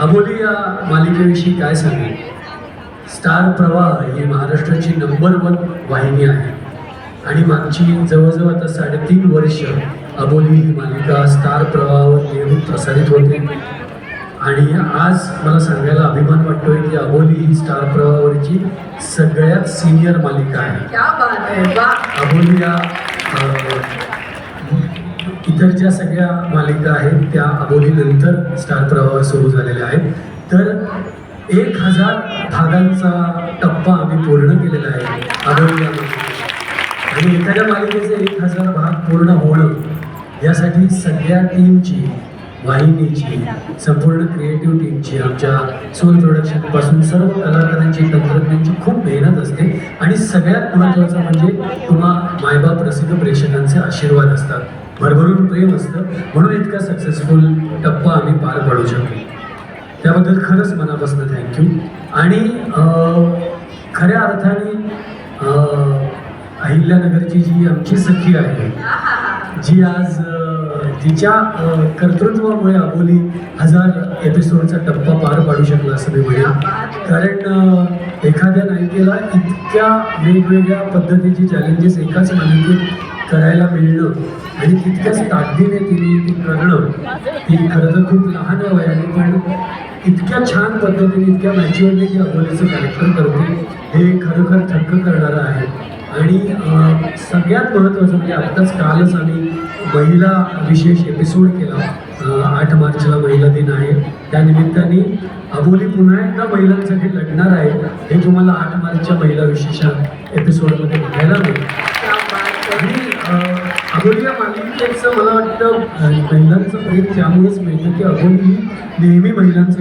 अबोली या मालिकेविषयी काय सांगू. स्टार प्रवाह ही महाराष्ट्राची नंबर 1 वाहिनी आहे आणि मागची जवळजवळ आता 3.5 वर्ष अबोली ही मालिका स्टार प्रवाहावर नियमित प्रसारित होते. आणि आज मला सांगायला अभिमान वाटतोय की अबोली ही स्टार प्रवाहावरची सगळ्यात सिनियर मालिका आहे. क्या बात आहे. वाह. अबोली या इतर ज्या सगळ्या मालिका आहेत त्या अबोलीनंतर स्टार प्रवाहावर सुरू झालेल्या आहेत. तर 1000 भागांचा टप्पा आम्ही पूर्ण केलेला आहे अबोली या मालिकेचा. आणि एखाद्या मालिकेचे 1000 भाग पूर्ण होणं यासाठी सगळ्या टीमची, वाहिनीची, संपूर्ण क्रिएटिव्ह टीमची, आमच्या सोल प्रोडक्शनपासून सर्व कलाकारांची, तंत्रज्ञांची खूप मेहनत असते. आणि सगळ्यात महत्त्वाचं म्हणजे तुम्हा मायबाप रसिक प्रेक्षकांचे आशीर्वाद असतात, भरभरून प्रेम असतं, म्हणून इतका सक्सेसफुल टप्पा आम्ही पार पाडू शकतो. त्याबद्दल खरंच मनापासून थँक्यू. आणि खऱ्या अर्थाने अहिल्यानगरची जी आमची सखी आहे, जी आज तिच्या कर्तृत्वामुळे अबोली 1000 एपिसोडचा टप्पा पार पाडू शकला असं मी म्हणेन. कारण एखाद्या नायिकेला इतक्या वेगवेगळ्या पद्धतीची चॅलेंजेस एकाच मालिकेत करायला मिळणं आणि तितक्याच ताकदीने तिने ते करणं, ती खरं तर खूप लहान वयाने पण इतक्या छान पद्धतीने, इतक्या मॅच्युअरली ती अबोलीचं कॅरेक्टर करते, हे खरोखर थक्क करणारं आहे. आणि सगळ्यात महत्त्वाचं म्हणजे आत्ताच कालच आम्ही महिला विशेष एपिसोड केला. 8 मार्चला महिला दिन आहे, त्यानिमित्ताने अबोली पुन्हा एकदा महिलांसाठी लढणार आहे. हे तुम्हाला 8 मार्चच्या महिला विशेष एपिसोडमध्ये बघायला मिळेल. आणि अबोली या मालिकेचं मला वाटतं महिलांचं प्रेम त्यामुळेच मिळतं की अबोली ही नेहमी महिलांचं